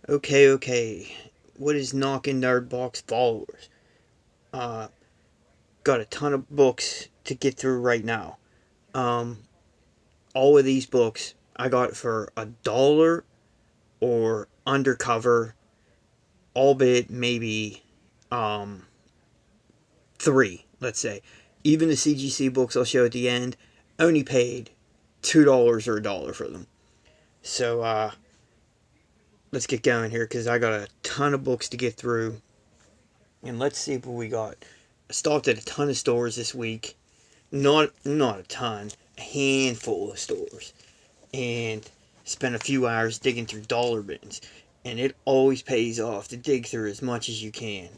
Okay. What is knocking Nerdbox followers? Uh, got a ton of books to get through right now. Um, all of these books I got for $1 or undercover, albeit maybe um, three, let's say. Even the CGC books I'll show at the end only paid $2 or $1 for them. So let's get going here because I got a ton of books to get through. And let's see what we got. I stopped at a ton of stores this week. Not a ton, a handful of stores. And spent a few hours digging through dollar bins. And it always pays off to dig through as much as you can.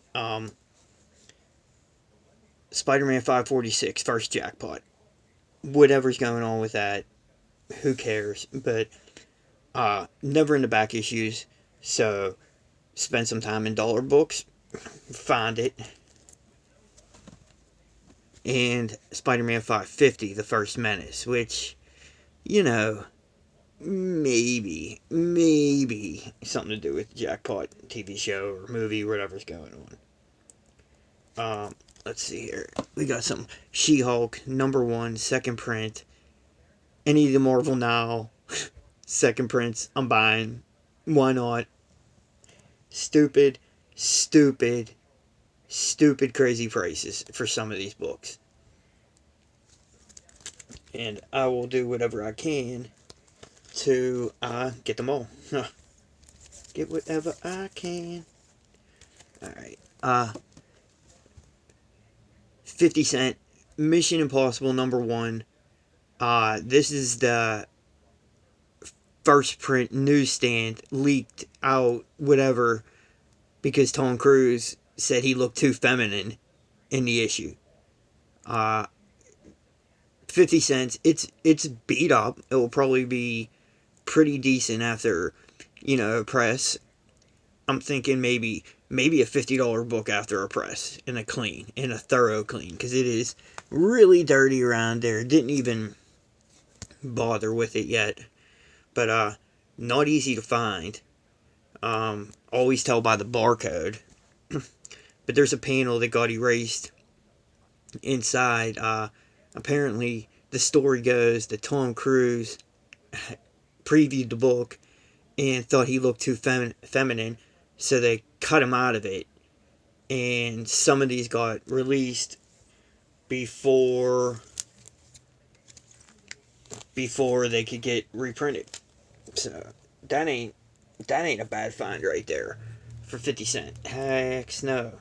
Spider-Man 546, first jackpot. Whatever's going on with that, who cares? But never in the back issues. So spend some time in dollar books, find it. And Spider-Man 550, the first menace, which, you know, maybe something to do with the jackpot TV show or movie, whatever's going on. Let's see here. We got some She-Hulk, #1, second print. Any of the Marvel Now, second prints, I'm buying. Why not? Stupid, stupid, stupid crazy prices for some of these books. And I will do whatever I can to get them all. Get whatever I can. Alright. 50 Cent, Mission Impossible #1. This is the first print newsstand leaked out, whatever, because Tom Cruise said he looked too feminine in the issue. Uh, 50 cents. It's beat up. It will probably be pretty decent after, press. I'm thinking maybe a $50 book after a press and a thorough clean, because it is really dirty around there. Didn't even bother with it yet, but not easy to find. Always tell by the barcode. But there's a panel that got erased inside. Apparently, the story goes that Tom Cruise previewed the book and thought he looked too feminine, so they cut him out of it. And some of these got released before they could get reprinted. So that ain't a bad find right there for 50 cent. Heck no.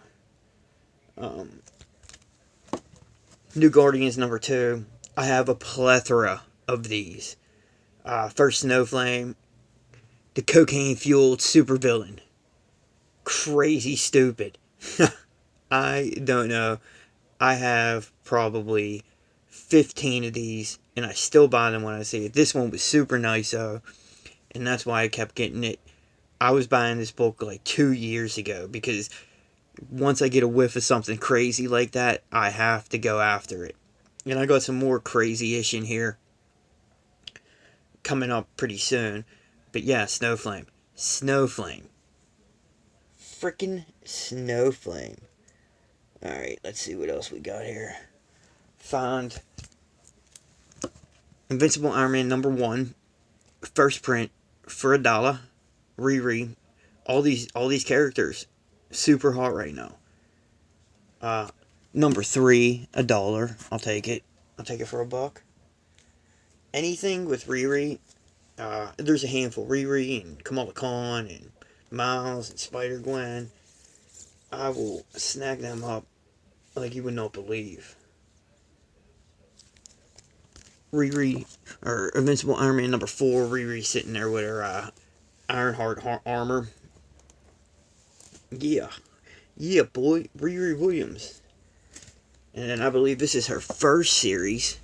New Guardians #2. I have a plethora of these. First Snowflame, the cocaine fueled supervillain. Crazy stupid. I don't know. I have probably 15 of these, and I still buy them when I see it. This one was super nice, though, and that's why I kept getting it. I was buying this book like 2 years ago because once I get a whiff of something crazy like that, I have to go after it. And I got some more crazy-ish in here coming up pretty soon. But yeah, Snowflame. Frickin' Snowflame. Alright, let's see what else we got here. Find Invincible Iron Man #1. First print for $1. Riri. All these characters. Super hot right now. #3, $1. I'll take it. I'll take it for $1. Anything with Riri, there's a handful. Riri and Kamala Khan and Miles and Spider-Gwen. I will snag them up like you would not believe. Riri, or Invincible Iron Man #4, Riri sitting there with her Ironheart armor. Yeah, boy, Riri Williams. And then I believe this is her first series.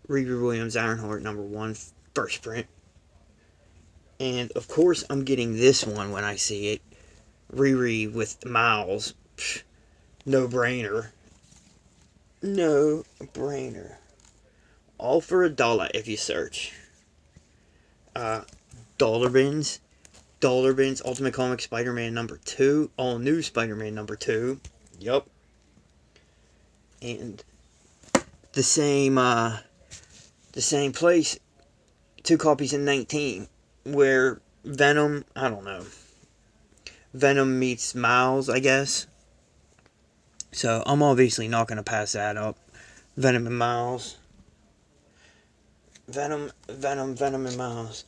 Riri Williams, Ironheart #1, first print. And of course, I'm getting this one when I see it. Riri with Miles. No brainer. No brainer. All for $1 if you search. Dollar bins. dollar bins, Ultimate Comics Spider-Man number 2, all new Spider-Man number 2. Yup. And the same place, 2 copies in 19, where Venom, I don't know, Venom meets Miles, I guess. So I'm obviously not going to pass that up. Venom and Miles. Venom and Miles.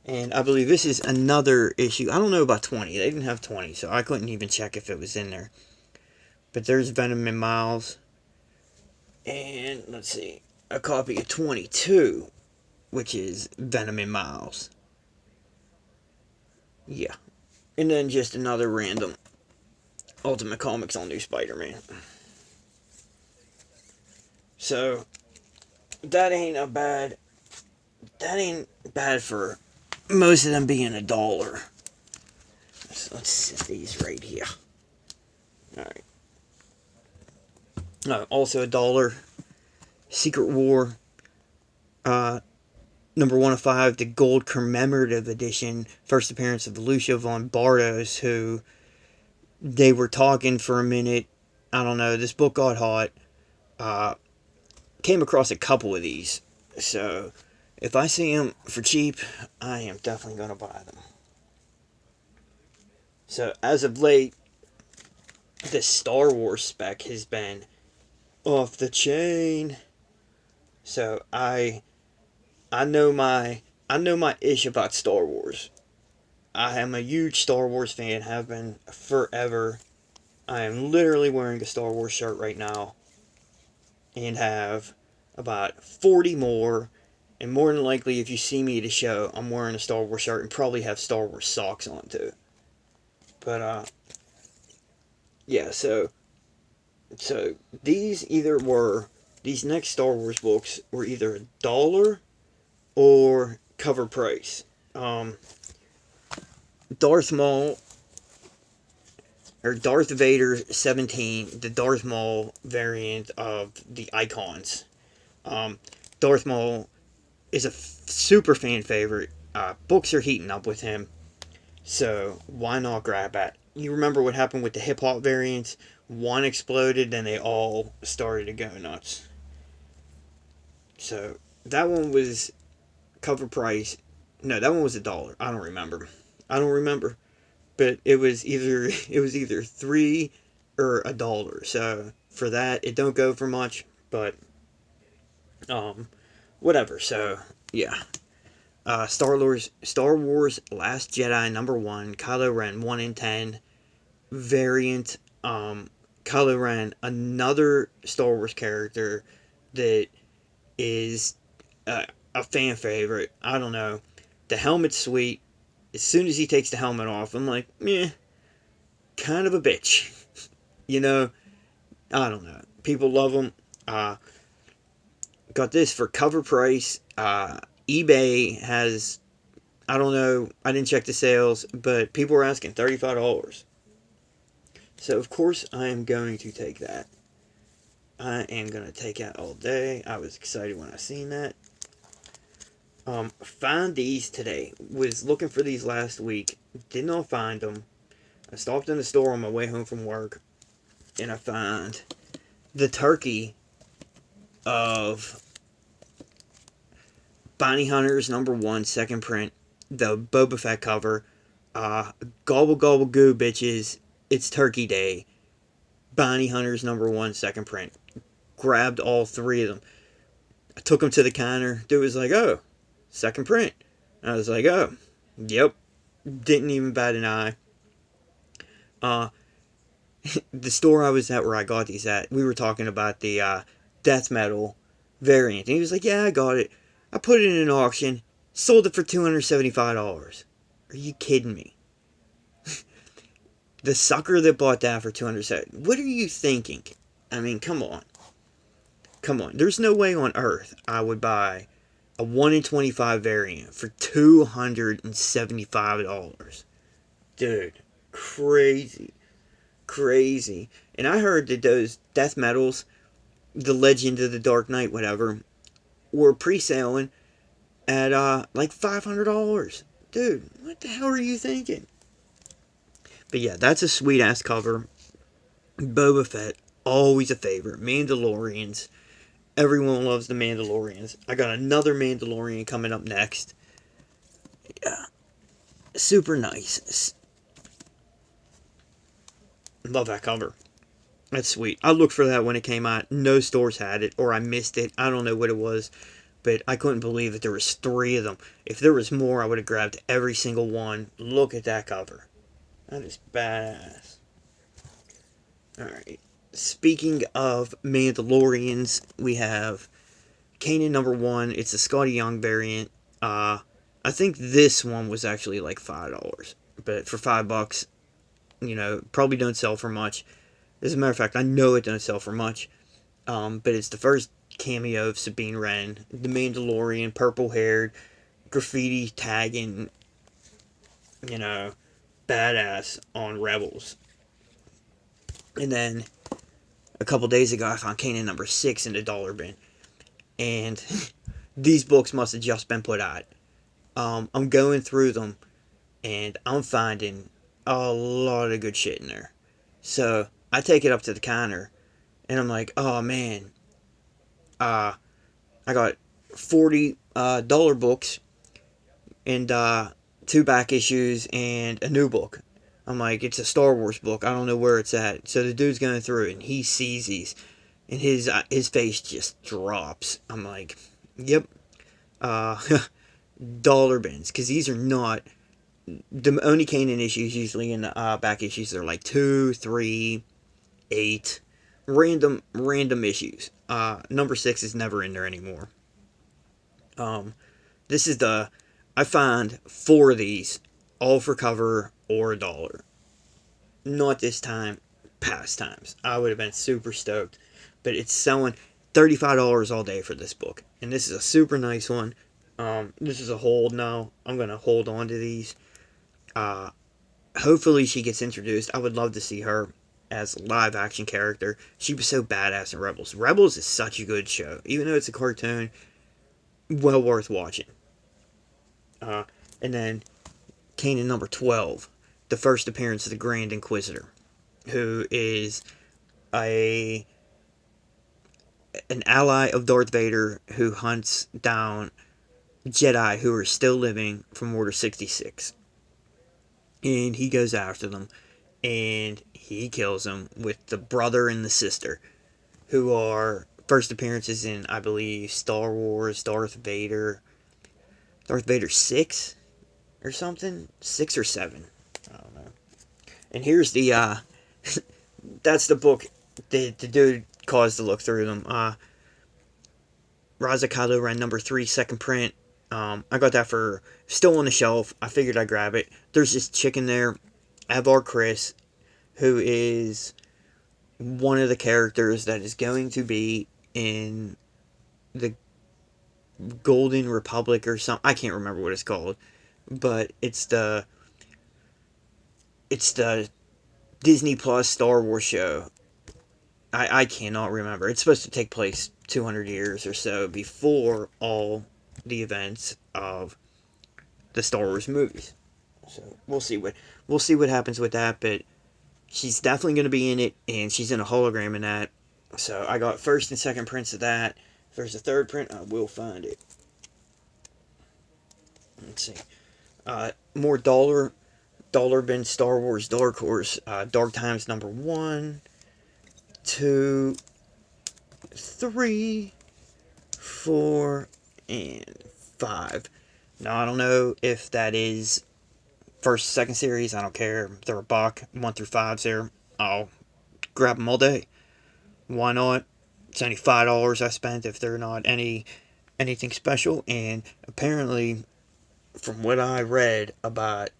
And I believe this is another issue. I don't know about 20. They didn't have 20, so I couldn't even check if it was in there. But there's Venom and Miles. And let's see, a copy of 22, which is Venom and Miles. Yeah. And then just another random Ultimate Comics on New Spider-Man. So, that ain't bad for most of them being $1. Let's set these right here. Alright. Also $1. Secret War. Number 1 of 5, the Gold Commemorative Edition. First appearance of Lucia von Bardos, who they were talking for a minute. I don't know. This book got hot. Came across a couple of these. So, if I see them for cheap, I am definitely going to buy them. So, as of late, the Star Wars spec has been off the chain. So, I know my ish about Star Wars. I am a huge Star Wars fan, have been forever. I am literally wearing a Star Wars shirt right now. And have about 40 more. And more than likely, if you see me at a show, I'm wearing a Star Wars shirt and probably have Star Wars socks on too. But, yeah, so these next Star Wars books were either $1 or cover price. Darth Maul, or Darth Vader 17, the Darth Maul variant of the Icons. Darth Maul is a super fan favorite. Books are heating up with him, so why not grab that? You remember what happened with the hip hop variants? One exploded, then they all started to go nuts. So that one was cover price. No, that one was $1. I don't remember. But it was either 3 or $1. So for that, it don't go for much. But whatever. So yeah. Star Wars Last Jedi number 1, Kylo Ren 1 in 10 variant. Kylo Ren, another Star Wars character that is a fan favorite. I don't know. The helmet's sweet. As soon as he takes the helmet off, I'm like, meh, kind of a bitch. You know, I don't know. People love him. Got this for cover price. eBay has, I don't know, I didn't check the sales, but people were asking $35. So, of course, I am going to take that. I am going to take that all day. I was excited when I seen that. Found these today. Was looking for these last week. Did not find them. I stopped in the store on my way home from work, and I found the turkey of Bounty Hunters number 1, second print, the Boba Fett cover. Gobble gobble goo, bitches. It's Turkey Day. Bounty Hunters number 1, second print. Grabbed all 3 of them. I took them to the counter. Dude was like, oh, second print. I was like, oh, yep. Didn't even bat an eye. The store I was at where I got these at, we were talking about the death metal variant. And he was like, yeah, I got it. I put it in an auction. Sold it for $275. Are you kidding me? The sucker that bought that for $270. What are you thinking? I mean, come on. Come on. There's no way on earth I would buy a 1 in 25 variant for $275. Dude, crazy. Crazy. And I heard that those death metals, the Legend of the Dark Knight, whatever, were pre-selling at like $500. dude, what the hell are you thinking? But yeah, that's a sweet ass cover. Boba Fett, always a favorite. Mandalorians, everyone loves the Mandalorians. I got another Mandalorian coming up next. Yeah, super nice. Love that cover. That's sweet. I looked for that when it came out. No stores had it, or I missed it. I don't know what it was, but I couldn't believe that there was 3 of them. If there was more, I would have grabbed every single one. Look at that cover. That is badass. Alright. Speaking of Mandalorians, we have Kanan #1. It's a Scotty Young variant. I think this one was actually like $5. But for $5, probably don't sell for much. As a matter of fact, I know it doesn't sell for much. But it's the first cameo of Sabine Wren, the Mandalorian, purple haired, graffiti tagging, badass on Rebels. And then a couple days ago, I found Kanan #6 in the dollar bin. And these books must have just been put out. I'm going through them, and I'm finding a lot of good shit in there. So I take it up to the counter, and I'm like, oh man, I got $40 books and 2 back issues and a new book. I'm like, it's a Star Wars book. I don't know where it's at. So the dude's going through it, and he sees these, and his face just drops. I'm like, yep, dollar bins, because these are not the only Kanan issues. Usually in the back issues, they're like 2, 3, 8, random issues. #6 is never in there anymore. This is I found 4 of these, all for cover or $1. Not this time, past times. I would have been super stoked. But it's selling $35 all day for this book. And this is a super nice one. This is a hold now. I'm going to hold on to these. Hopefully she gets introduced. I would love to see her as a live action character. She was so badass in Rebels. Rebels is such a good show. Even though it's a cartoon, well worth watching. And then Kanan #12, the first appearance of the Grand Inquisitor, who is an ally of Darth Vader who hunts down Jedi who are still living from Order 66. And he goes after them, and he kills them with the brother and the sister, who are first appearances in, I believe, Star Wars, Darth Vader 6 or something, 6 or 7, I don't know. And here's the that's the book the dude caused to look through them. Raza Kylo Ren #3, second print. I got that for still on the shelf. I figured I'd grab it. There's this chick in there, Avar Chris, who is one of the characters that is going to be in the Golden Republic or something. I can't remember what it's called, but it's the Disney Plus Star Wars show. I cannot remember. It's supposed to take place 200 years or so before all the events of the Star Wars movies. So we'll see what happens with that, but she's definitely going to be in it, and she's in a hologram in that. So I got first and second prints of that. If there's a third print, I will find it. Let's see. More dollar bin Star Wars Dark Horse. Dark Times #1, 2, 3, 4, and 5. Now I don't know if that is first, second series. I don't care. They're a buck. 1 through 5's there. I'll grab them all day. Why not? It's only $5 I spent if they're not anything special. And apparently, from what I read about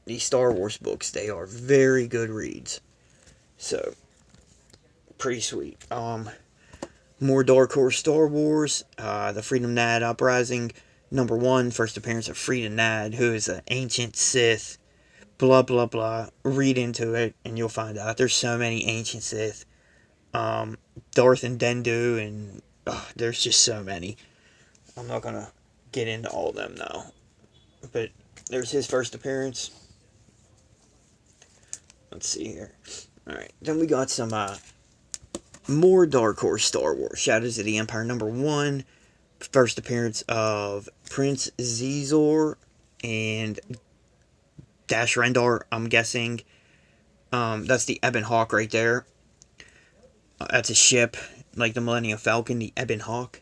these Star Wars books, they are very good reads. So, pretty sweet. More Dark Horse Star Wars. The Freedom Nad Uprising #1, first appearance of Freedom Nad, who is an ancient Sith. Blah blah blah. Read into it, and you'll find out. There's so many ancient Sith. Darth and Dendu, and there's just so many. I'm not gonna get into all of them now, but There's his first appearance. Let's see here. Alright, then we got some more Dark Horse Star Wars. Shadows of the Empire #1. First appearance of Prince Zizor and Dash Rendar, I'm guessing. That's the Ebon Hawk right there. That's a ship, like the Millennium Falcon, the Ebon Hawk.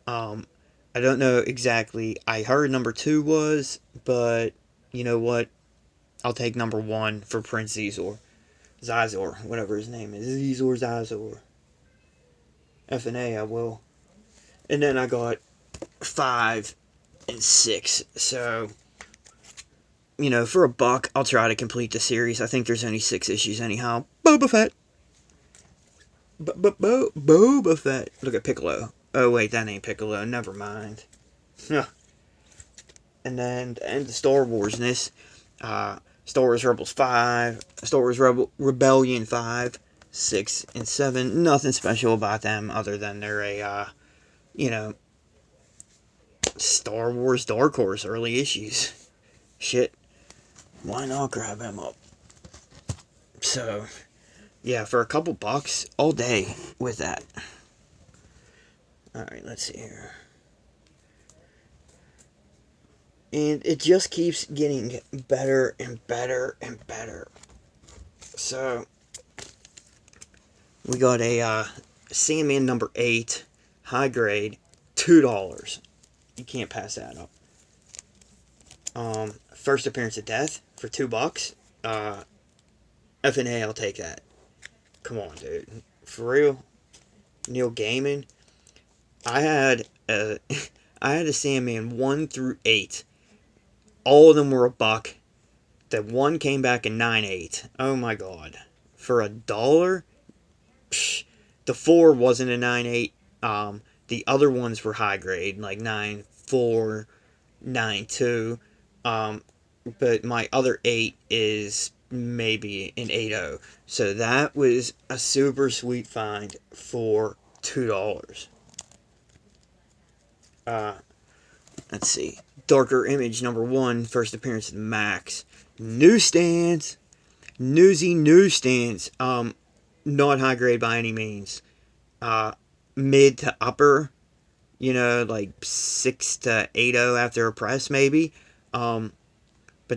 I don't know exactly. I heard #2 was, but you know what? I'll take #1 for Prince Zizor. Zizor, whatever his name is. Zizor, Zizor. F&A, I will. And then I got 5 and 6. So, for $1, I'll try to complete the series. I think there's only 6 issues anyhow. Boba Fett. Boba Fett. Look at Piccolo. Oh, wait, that ain't Piccolo. Never mind. And then to end the Star Wars-ness, Star Wars Rebels 5, Star Wars Rebellion 5, 6, and 7. Nothing special about them other than they're a, Star Wars Dark Horse early issues. Shit. Why not grab them up? So, yeah, for a couple bucks, all day with that. Alright, let's see here. And it just keeps getting better and better and better. So, we got a Sandman #8, high grade, $2. You can't pass that up. First appearance of Death for $2. F&A, I'll take that. Come on, dude. For real? Neil Gaiman? I had a Sandman 1 through 8. All of them were $1. That one came back in 9.8. Oh my god. For $1? Psh, the 4 wasn't a 9.8. The other ones were high grade, like 9.4, 9.2. But my other 8 is maybe an 8.0. So that was a super sweet find for $2. Let's see. Darker Image #1, first appearance of Max. Newsstands. Newsstands. Not high grade by any means. Mid to upper. Like 6 to 8.0 after a press, maybe. But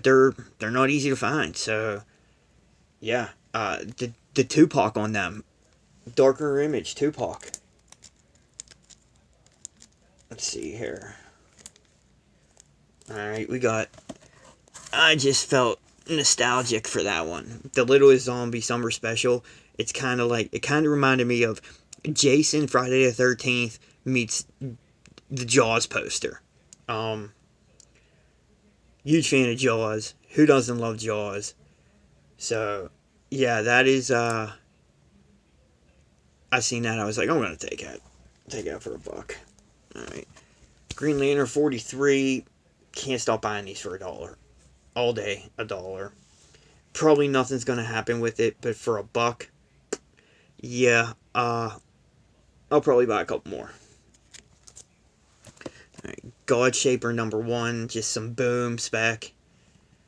they're not easy to find. So, yeah. The Tupac on them. Darker Image, Tupac. Let's see here. Alright, we got... I just felt nostalgic for that one. The Littlest Zombie Summer Special. It kind of reminded me of Jason Friday the 13th meets the Jaws poster. Huge fan of Jaws. Who doesn't love Jaws? So, yeah, that is, I seen that, I was like, I'm gonna take it. Take it for $1. Alright. Green Lantern 43. Can't stop buying these for $1. All day, $1. Probably nothing's gonna happen with it, but for $1, yeah, I'll probably buy a couple more. Alright, God Shaper #1, just some boom spec.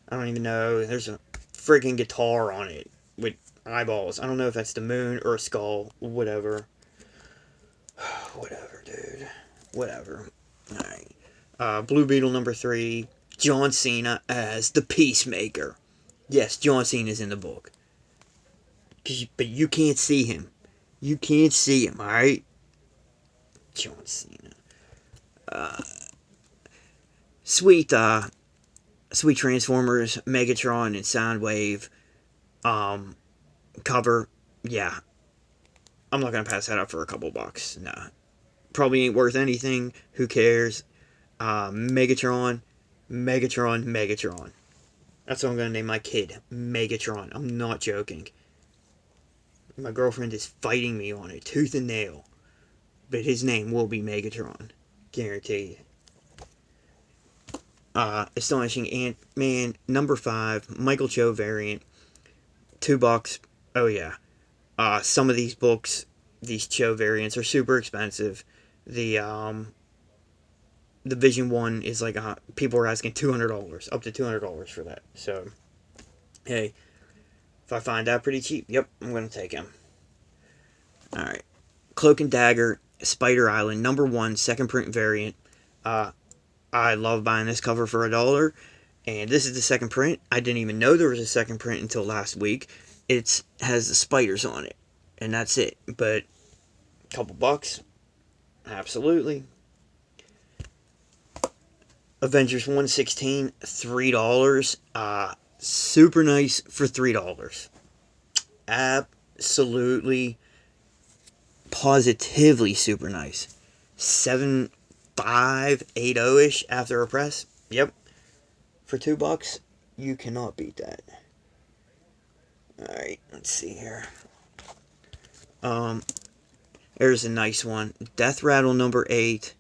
I don't even know. There's a freaking guitar on it with eyeballs. I don't know if that's the moon or a skull. Whatever. Whatever, dude. Whatever. Alright. Blue Beetle #3. John Cena as the Peacemaker. Yes, John Cena's in the book. But you can't see him. You can't see him, alright? John Cena. Sweet Transformers, Megatron, and Soundwave cover. Yeah. I'm not gonna pass that up for a couple bucks. Nah. Probably ain't worth anything. Who cares? Megatron. That's what I'm gonna name my kid. Megatron. I'm not joking. My girlfriend is fighting me on it, tooth and nail. But his name will be Megatron. Guaranteed. Astonishing Ant-Man #5, Michael Cho variant. $2. Oh yeah. Some of these books, these Cho variants, are super expensive. The the Vision 1 is like, people are asking $200, up to $200 for that. So, hey, if I find that pretty cheap, yep, I'm going to take him. Alright. Cloak and Dagger, Spider Island, number 1, second print variant. I love buying this cover for $1. And this is the second print. I didn't even know there was a second print until last week. It has the spiders on it. And that's it. But a couple bucks. Absolutely. Avengers 116, $3. Super nice for $3. Absolutely, positively super nice. 7580-ish after a press. Yep. For $2, you cannot beat that. Alright, let's see here. There's a nice one. Death Rattle number 8.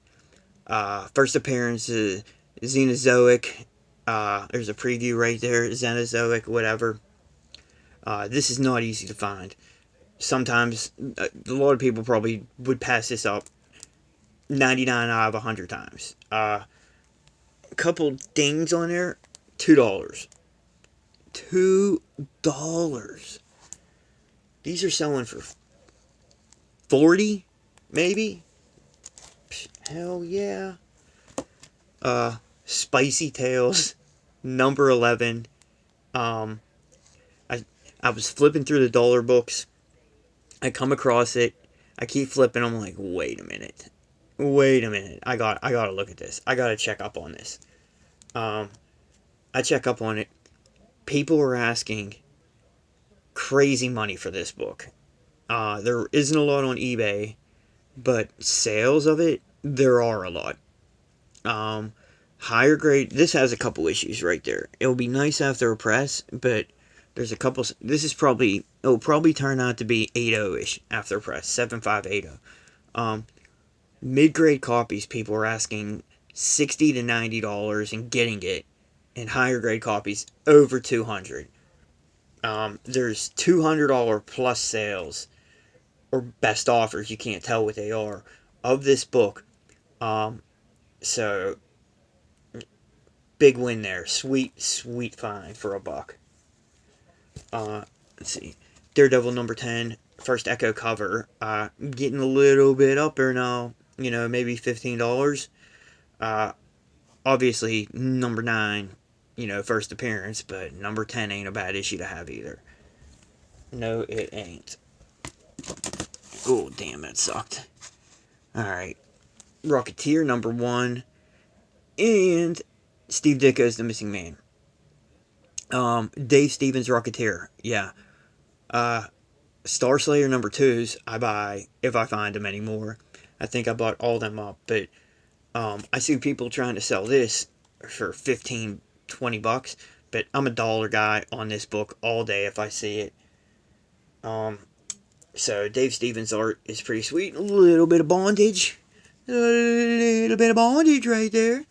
First appearance is Xenozoic. There's a preview right there. Xenozoic, whatever. This is not easy to find. Sometimes, a lot of people probably would pass this up 99 out of 100 times. A couple dings on there. $2. $2. These are selling for 40, maybe. Hell yeah. Spicy Tales, number 11. I was flipping through the dollar books. I come across it. I keep flipping. I'm like, wait a minute. I gotta look at this. I gotta check up on this. I check up on it. People are asking crazy money for this book. There isn't a lot on eBay, but sales of it, there are a lot. Higher grade, this has a couple issues right there. It'll be nice after a press, but there's a couple, it'll probably turn out to be 80-ish after a press, 7580. Mid-grade copies, people are asking $60 to $90 and getting it, and higher grade copies over $200. There's $200 plus sales, or best offers, you can't tell what they are, of this book. So, big win there. Sweet find for $1. Let's see. Daredevil number 10, first Echo cover. Getting a little bit up there now. Maybe $15. Obviously, number 9, first appearance, but number 10 ain't a bad issue to have either. No, it ain't. Oh, damn, that sucked. Alright. Rocketeer number 1. And Steve Ditko's The Missing Man. Dave Stevens' Rocketeer. Yeah. Star Slayer number 2s I buy if I find them anymore. I think I bought all them up, but I see people trying to sell this for $15, $20, but I'm a dollar guy on this book all day if I see it. So Dave Stevens' art is pretty sweet. A little bit of bondage. A little bit of bondage right there.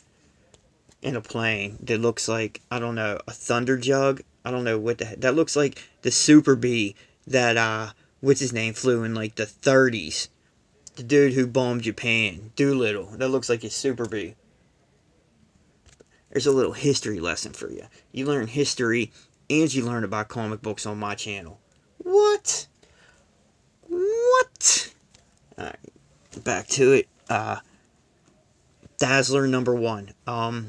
And a plane that looks like, I don't know, a thunder jug. I don't know what the heck. That looks like the Super Bee that, what's his name, flew in like the 30s. The dude who bombed Japan. Doolittle. That looks like his Super Bee. There's a little history lesson for you. You learn history and you learn about comic books on my channel. What? Alright, back to it. Dazzler number 1. I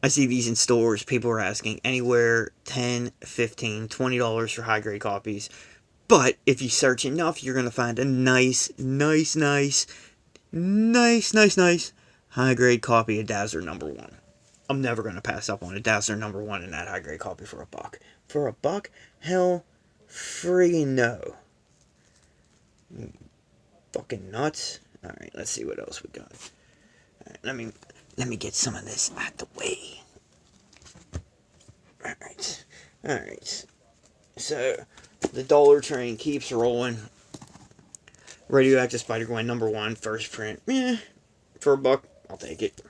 see these in stores. People are asking anywhere $10, $15, $20 for high grade copies. But if you search enough, you're going to find a nice high grade copy of Dazzler number 1. I'm never going to pass up on a Dazzler number 1 in that high grade copy for $1. For $1? Hell friggin' no. Fucking nuts. Alright, let's see what else we got. Alright, let me get some of this out the way. Alright. So, the dollar train keeps rolling. Radioactive Spider-Gwen number 1, first print. For $1, I'll take it.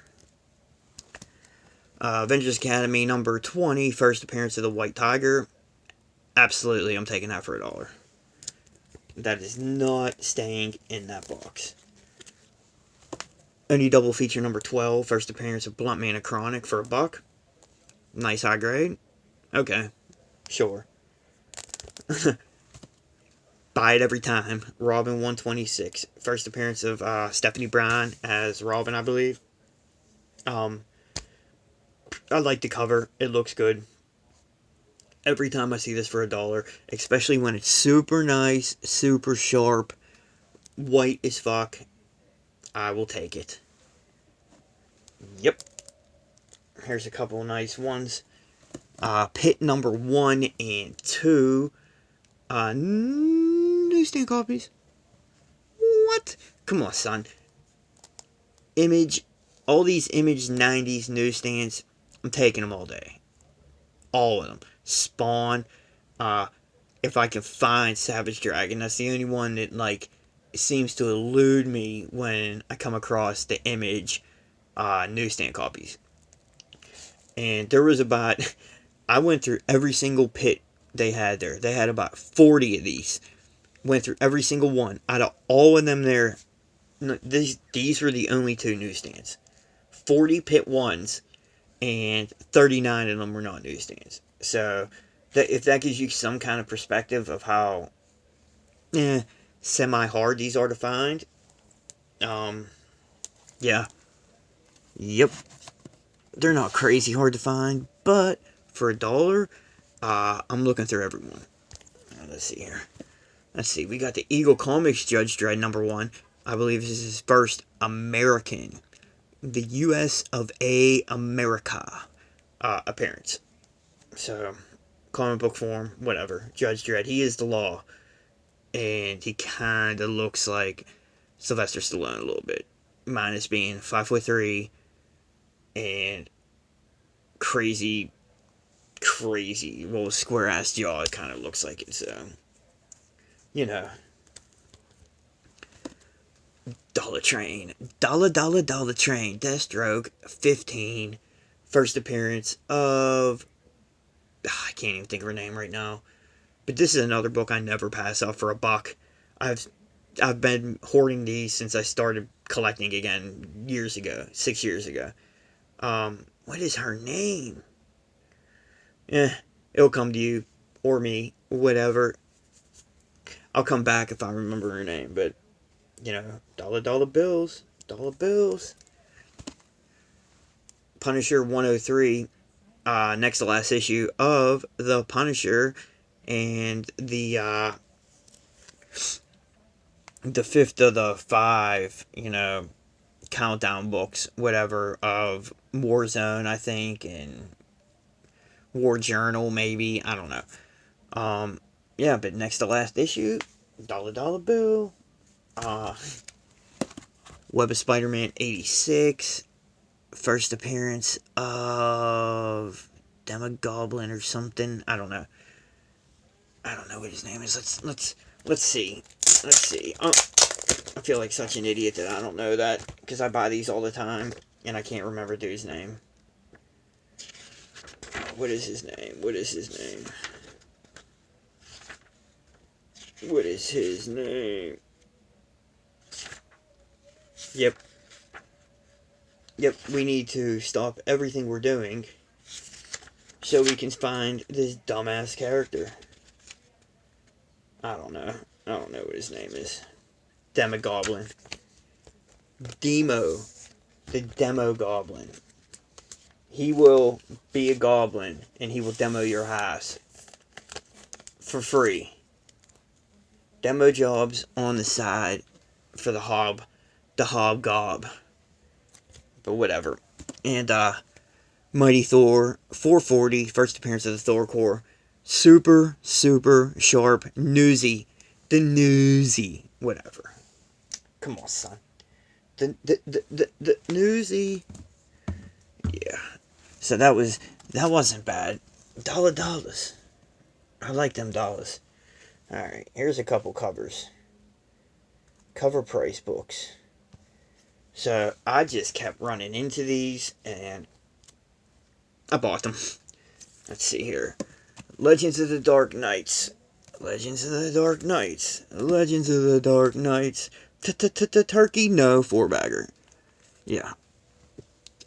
Avengers Academy number 20, first appearance of the White Tiger. Absolutely, I'm taking that for $1. That is not staying in that box. Only double feature number 12, first appearance of Blunt Man and Chronic for $1. Nice high grade. Okay, sure. Buy it every time. Robin 126, first appearance of Stephanie Brown as Robin, I believe. I like the cover. It looks good. Every time I see this for $1, especially when it's super nice, super sharp, white as fuck, I will take it. Yep. Here's a couple of nice ones. Pit number 1 and 2. Newsstand copies. What? Come on, son. Image. All these Image 90s newsstands, I'm taking them all day. All of them. Spawn. If I can find Savage Dragon, that's the only one that, like, seems to elude me when I come across the Image newsstand copies. And there was about, I went through every single pit they had there. They had about 40 of these. Went through every single one. Out of all of them there, these were the only 2 newsstands. 40 Pt1s, and 39 of them were not newsstands. So, if that gives you some kind of perspective of how semi-hard these are to find, yeah. Yep. They're not crazy hard to find, but for $1, I'm looking through everyone. Let's see here. Let's see. We got the Eagle Comics Judge Dredd number 1. I believe this is his first American, the U.S. of A. America appearance. So, comic book form, whatever. Judge Dredd. He is the law. And he kind of looks like Sylvester Stallone a little bit. Minus being 5'3" and crazy, well, square ass jaw. It kind of looks like it. So, you know. Dolla Train. Dolla Train. Deathstroke 15. First appearance of, I can't even think of her name right now. But this is another book I never pass up for $1. I've been hoarding these since I started collecting again 6 years ago. What is her name? It'll come to you or me, whatever. I'll come back if I remember her name, but you know, dollar bills. Punisher 103, next to last issue of The Punisher, and the 5th of the 5, countdown books, whatever, of Warzone, I think, and War Journal, maybe, I don't know. Yeah, but next to last issue, dollar bill. Web of Spider-Man 86, first appearance of Demogoblin or something. I don't know what his name is. Let's see. I feel like such an idiot that I don't know that, because I buy these all the time and I can't remember dude's name. What is his name? Yep, we need to stop everything we're doing so we can find this dumbass character. I don't know what his name is. Demogoblin. Demo. The Demogoblin. He will be a goblin and he will demo your house for free. Demo jobs on the side for the hobgob. But whatever. And Mighty Thor 440, first appearance of the Thor Corps. Super sharp, newsy. The newsy. Whatever. Come on, son. The newsy. Yeah. So that wasn't bad. Dollars. I like them dollars. Alright, here's a couple covers. Cover price books. So I just kept running into these and I bought them. Let's see here. Legends of the Dark Knights. Turkey, no, 4-bagger. Yeah.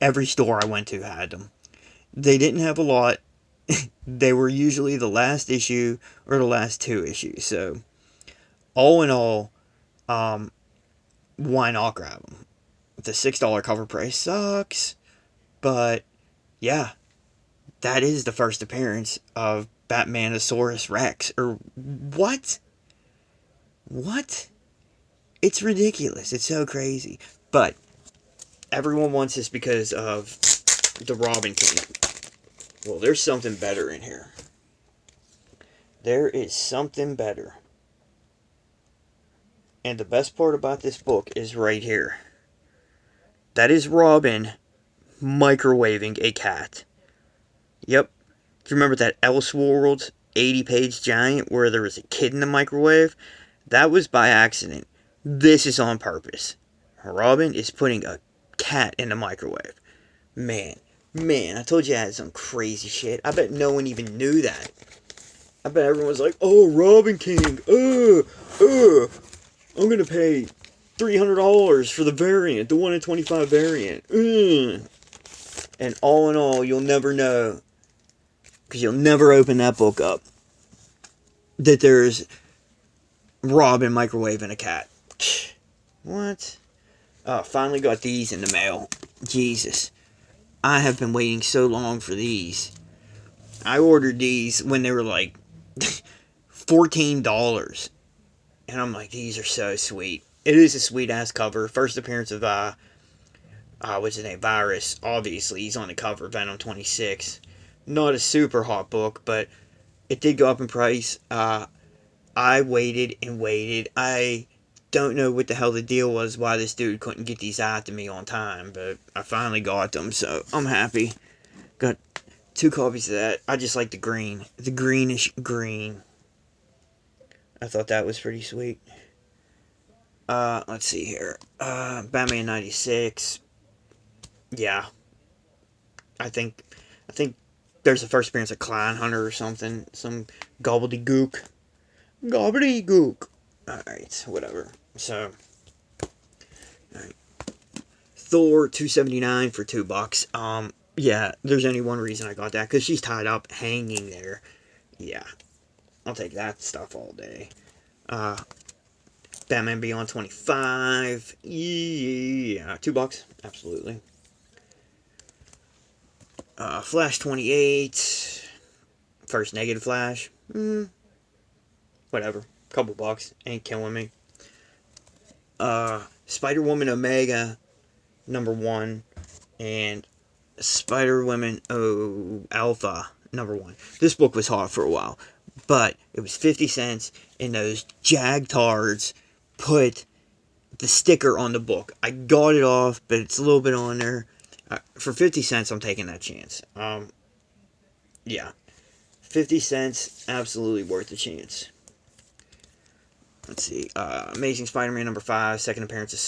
Every store I went to had them. They didn't have a lot. They were usually the last issue or the last two issues. So, all in all, um, why not grab them? The $6 cover price sucks, but yeah, that is the first appearance of Batmanosaurus Rex. Or what? What? It's ridiculous. It's so crazy. But everyone wants this because of the Robin King. Well, there's something better in here. There is something better. And the best part about this book is right here. That is Robin microwaving a cat. Yep. Do you remember that Elseworlds 80-page giant where there was a kid in the microwave? That was by accident. This is on purpose. Robin is putting a cat in the microwave. Man, I told you I had some crazy shit. I bet no one even knew that. I bet everyone's like, oh, Robin King, I'm gonna pay $300 for the variant, the 1 in 25 variant. And all in all, you'll never know, because you'll never open that book up, that there's Robin microwaving a cat. What? Oh, finally got these in the mail. Jesus. I have been waiting so long for these. I ordered these when they were like $14. And I'm like, these are so sweet. It is a sweet ass cover. First appearance of what's his name? Virus. Obviously, he's on the cover. Venom 26. Not a super hot book, but it did go up in price. I waited and waited. I don't know what the hell the deal was, why this dude couldn't get these out to me on time, but I finally got them, so I'm happy. Got 2 copies of that. I just like the green. The greenish green. I thought that was pretty sweet. Let's see here. Batman 96. Yeah. I think there's the first appearance of Clown Hunter or something. Some gobbledygook. Gobbledygook. Alright, whatever. So, alright. Thor 279 for $2. Yeah, there's only one reason I got that, because she's tied up, hanging there. Yeah, I'll take that stuff all day. Batman Beyond 25. Yeah, $2. Absolutely. Flash 28. First negative Flash. Whatever. Couple bucks. Ain't killing me. Spider-Woman Omega #1. And Spider-Woman Alpha #1. This book was hot for a while. But it was 50 cents, and those jagtards put the sticker on the book. I got it off, but it's a little bit on there. For 50 cents, I'm taking that chance. Yeah. 50 cents, absolutely worth the chance. Let's see. Amazing Spider-Man #5, second appearance of